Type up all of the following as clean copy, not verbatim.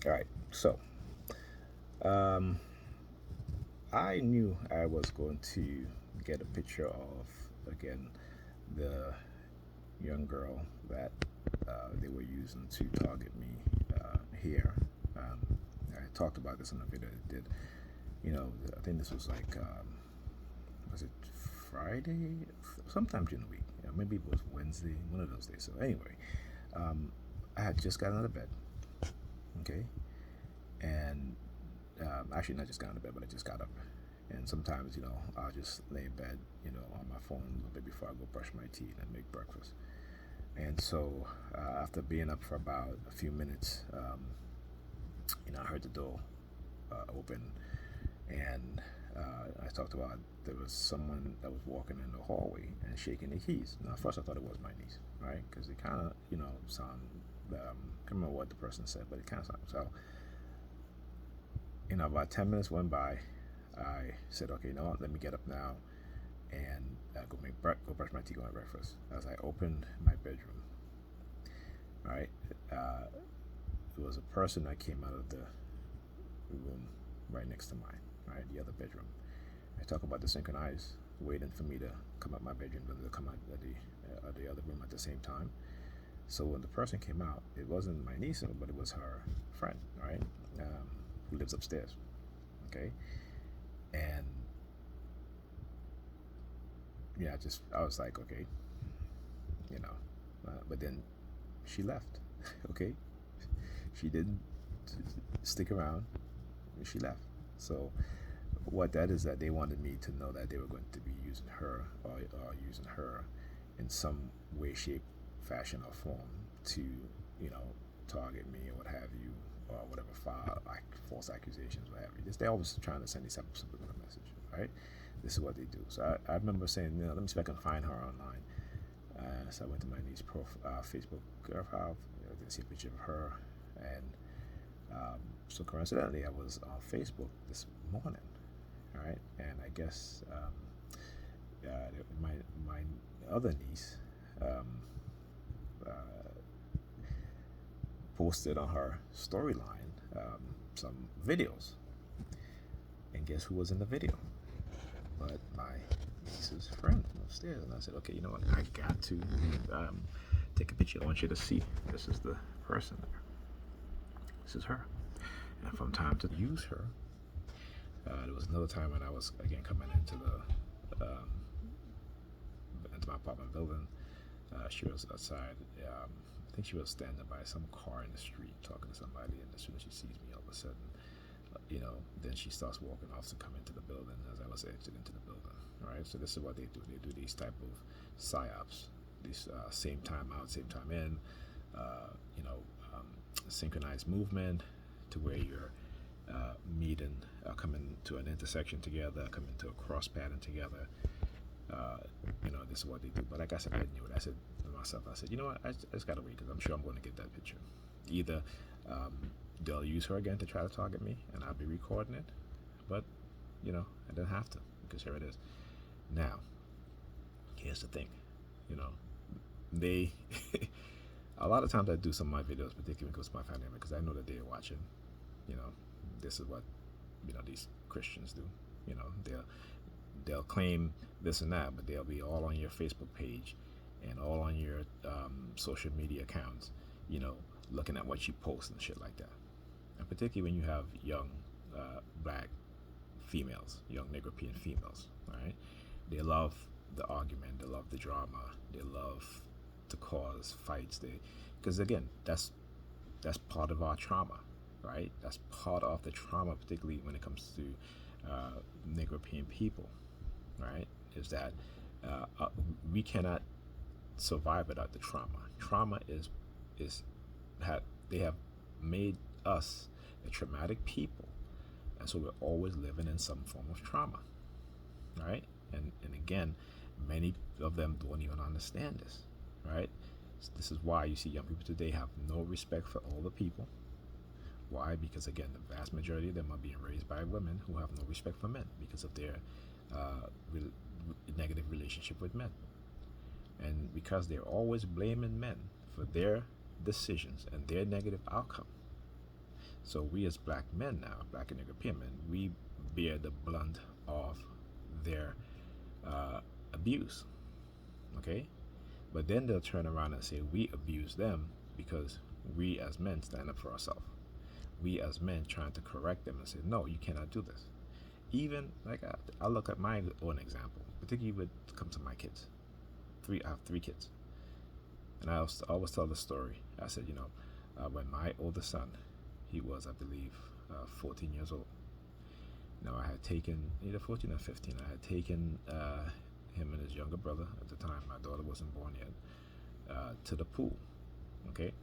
All right. So, um, I knew I was going to get a picture of, again, the young girl that they were using to target me here. I talked about this in a video I did. I think this was like, was it Friday? Sometime during the week. Maybe it was Wednesday, one of those days. So, anyway, um, I had just gotten out of bed, okay? And actually, not just got out of bed, but I just got up. And sometimes, I'll just lay in bed, on my phone a little bit before I go brush my teeth and make breakfast. And so, after being up for about a few minutes, I heard the door open, and I talked about there was someone that was walking in the hallway and shaking the keys. Now, at first I thought it was my niece, right? Because it kind of, sound. Can't remember what the person said, but it kind of sounded so. About 10 minutes went by. I said, okay, let me get up now and go brush my teeth, go have breakfast. As I opened my bedroom, right, it was a person that came out of the room right next to mine, right, the other bedroom. I talk about the synchronized waiting for me to come out my bedroom, then to come out of the other room at the same time. So when the person came out, it wasn't my niece, but it was her friend, right, who lives upstairs. Okay, and yeah, I was like, okay, but then she left. Okay, she didn't stick around. She left. So what that is, that they wanted me to know that they were going to be using her, or using her in some way, shape, fashion, or form to, you know, target me or what have you, or whatever, file like false accusations, what have you. They're always trying to send these type of subliminal message, right? This is what they do. So I remember saying, let me see if I can find her online. So I went to my niece's Facebook profile. I didn't see a picture of her, and so coincidentally, I was on Facebook this morning, right? And I guess my other niece uh, posted on her storyline some videos, and guess who was in the video? But my niece's friend from upstairs. And I said, okay, you know what? I got to take a picture. I want you to see. This is the person there. This is her. And from time to use her, there was another time when I was again coming into my apartment building. She was outside. I think she was standing by some car in the street talking to somebody, and as soon as she sees me, all of a sudden, then she starts walking off to come into the building as I was exiting into the building. All right, so this is what they do. They do these type of psyops, these same time out, same time in, you know, synchronized movement to where you're meeting, coming to an intersection together, coming to a cross pattern together. This is what they do. But like I said, I knew it. I said to myself, I said, you know what, I just gotta wait because I'm sure I'm going to get that picture. Either they'll use her again to try to target me, and I'll be recording it. But I didn't have to because here it is. Now, here's the thing. They a lot of times I do some of my videos, particularly when it goes to my family, because I know that they're watching. This is what these Christians do. They'll claim this and that, but they'll be all on your Facebook page and all on your social media accounts, looking at what you post and shit like that. And particularly when you have young black females, young Negropean females, right? They love the argument, they love the drama, they love to cause fights. Because again, that's part of our trauma, right? That's part of the trauma, particularly when it comes to Negropean people, right? Is that we cannot survive without the trauma. Trauma they have made us a traumatic people, and so we're always living in some form of trauma, right? And again, many of them don't even understand this, right? This is why you see young people today have no respect for older people. Why? Because again, the vast majority of them are being raised by women who have no respect for men because of their negative relationship with men, and because they're always blaming men for their decisions and their negative outcome. So we as black men now, black and Negropean men, we bear the blunt of their abuse. Okay? But then they'll turn around and say we abuse them because we as men stand up for ourselves. We as men trying to correct them and say, no, you cannot do this. Even like I look at my own example, particularly when it comes to my kids. I have 3 kids, and I always tell the story. I said, when my oldest son, he was, I believe, 14 years old. I had taken either 14 or 15. I had taken him and his younger brother at the time. My daughter wasn't born yet. To the pool, okay.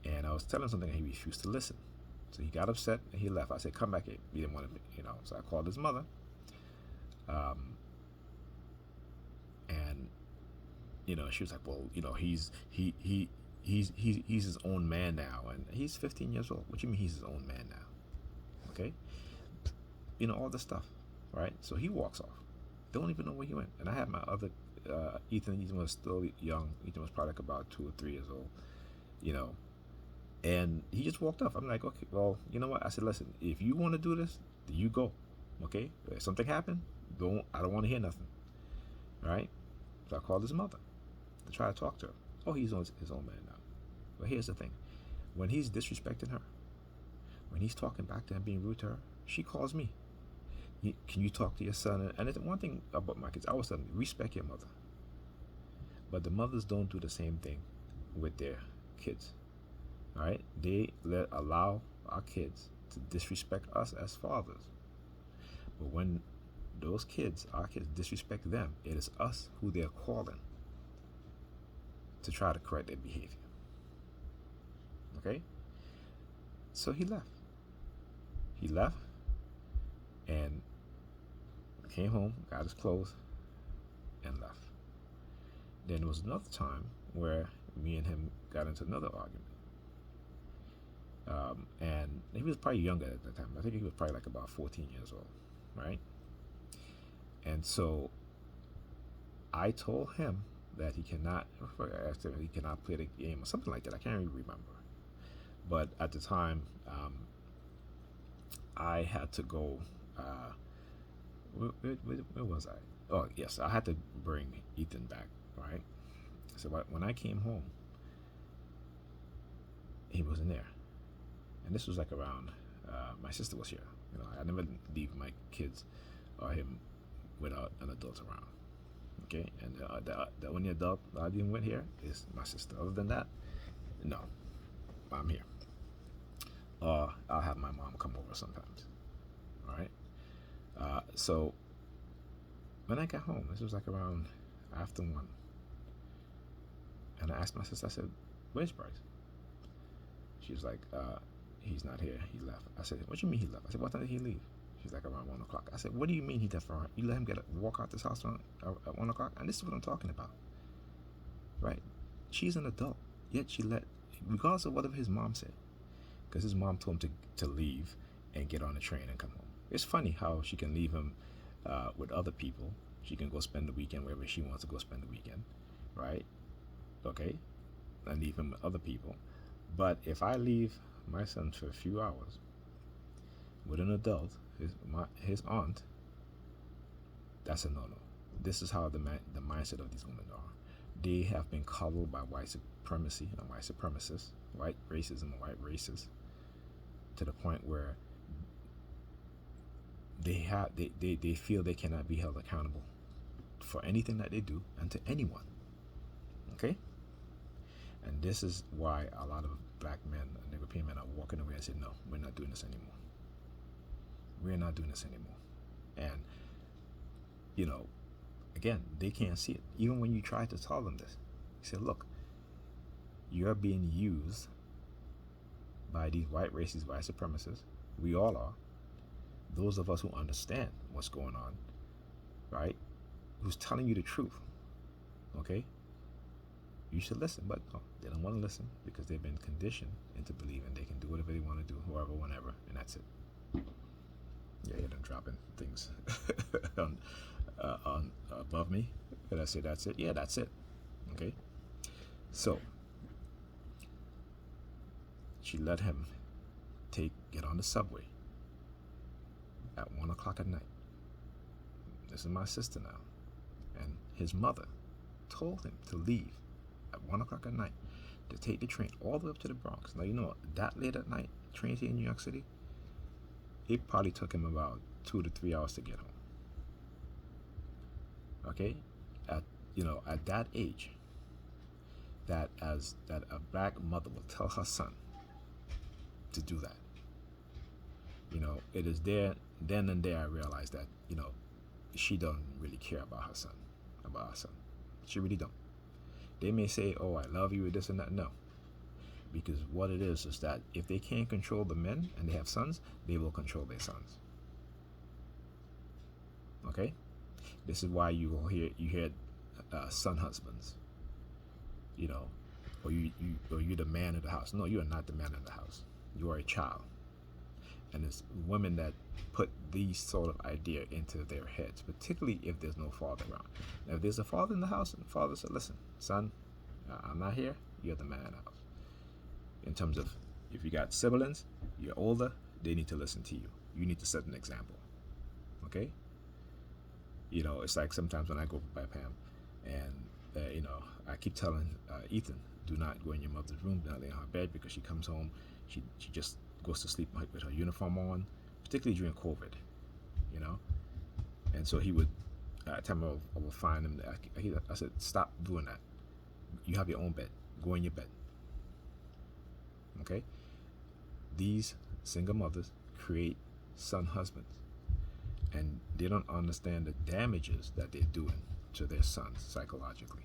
And I was telling him something, and he refused to listen. So he got upset and he left. I said, "Come back here." He didn't want to, So I called his mother, and she was like, "Well, he's his own man now, and he's 15 years old. What do you mean he's his own man now?" Okay, all the stuff, right? So he walks off. Don't even know where he went. And I had my other Ethan. Ethan was still young. Ethan was probably like about 2 or 3 years old, And he just walked off. I'm like, okay, well, you know what? I said, listen, if you want to do this, you go. Okay? If something happened, I don't want to hear nothing. Right? So I called his mother to try to talk to her. Oh, he's his own man now. But here's the thing. When he's disrespecting her, when he's talking back to her, being rude to her, she calls me. Can you talk to your son? And it's one thing about my kids, I always tell them, respect your mother. But the mothers don't do the same thing with their kids. All right, they allow our kids to disrespect us as fathers. But when our kids disrespect them, it is us who they're calling to try to correct their behavior. Okay? So he left. He left and came home, got his clothes, and left. Then there was another time where me and him got into another argument. And he was probably younger at the time. I think he was probably like about 14 years old, right? And so I told him that he cannot play the game or something like that. I can't even remember. But at the time, I had to go. Where was I? Oh, yes, I had to bring Ethan back, right? So when I came home, he wasn't there. And this was like around, my sister was here. I never leave my kids or him without an adult around. Okay, and the only adult I didn't went here is my sister. Other than that, no, I'm here. I'll have my mom come over sometimes. All right. So when I got home, this was like around after 1, and I asked my sister. I said, "Where's Bryce?" She was like, "He's not here. He left." I said, "What do you mean he left?" I said, "What time did he leave?" She's like, "Around 1 o'clock." I said, "What do you mean he left around? You let him walk out this house at 1 o'clock?" And this is what I'm talking about, right? She's an adult, yet regardless of whatever his mom said, because his mom told him to leave and get on the train and come home. It's funny how she can leave him with other people. She can go spend the weekend wherever she wants to go spend the weekend, right? Okay, and leave him with other people. But if I leave my son for a few hours with an adult, his aunt, that's a no-no. This is how the mindset of these women are. They have been coddled by white supremacy and white supremacists, white racism and white racists, to the point where they feel they cannot be held accountable for anything that they do and to anyone. Okay? And this is why a lot of black men and Negropean men are walking away and saying, "No, we're not doing this anymore. We're not doing this anymore." And, again, they can't see it. Even when you try to tell them this, you say, "Look, you're being used by these white racists, white supremacists. We all are. Those of us who understand what's going on, right? Who's telling you the truth, okay? You should listen." But no, they don't want to listen because they've been conditioned into believing they can do whatever they want to do, whoever, whenever, and that's it. Yeah, they're dropping things on above me. Did I say that's it? Yeah, that's it. Okay. So she let him get on the subway at 1 o'clock at night. This is my sister now. And his mother told him to leave at 1 o'clock at night to take the train all the way up to the Bronx. Now, you know, that late at night, train here in New York City, it probably took him about 2 to 3 hours to get home. Okay? At that age, that a black mother will tell her son to do that. It is then and there I realized that, she doesn't really care about her son. She really don't. They may say, oh, I love you, this and that. No. Because what it is that if they can't control the men and they have sons, they will control their sons. Okay? This is why you hear son husbands, or you're the man of the house. No, you are not the man of the house. You are a child. And it's women that put these sort of idea into their heads, particularly if there's no father around. Now, if there's a father in the house, and the father said, listen, son, I'm not here, you're the man of the house. In terms of, if you got siblings, you're older, they need to listen to you. You need to set an example. Okay? It's like sometimes when I go by Pam, and, I keep telling Ethan, do not go in your mother's room, do not lay on her bed, because she comes home, she just goes to sleep with her uniform on, particularly during COVID, And so he would, at time I would find him, I said, stop doing that. You have your own bed. Go in your bed. Okay? These single mothers create son husbands, and they don't understand the damages that they're doing to their sons psychologically,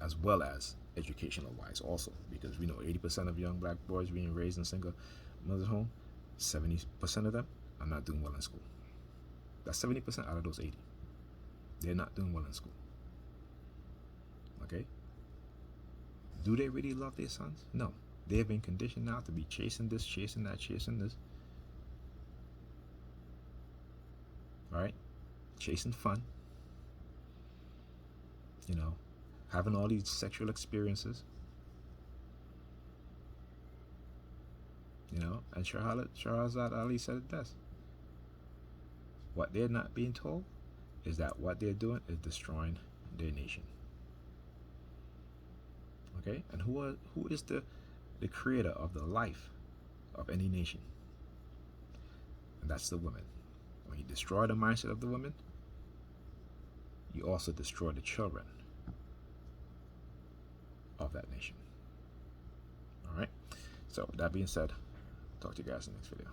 as well as educational wise also, because we know 80% of young black boys being raised in single mother's home, 70% of them are not doing well in school. That's 70% out of those 80. They're not doing well in school. Okay? Do they really love their sons? No. They have been conditioned now to be chasing this, chasing that, chasing this. Alright? Chasing fun. Having all these sexual experiences. And Shahrazad Ali said it best. What they're not being told is that what they're doing is destroying their nation. Okay? And who is the creator of the life of any nation? And that's the women. When you destroy the mindset of the women, you also destroy the children of that nation. All right. So with that being said, talk to you guys in the next video.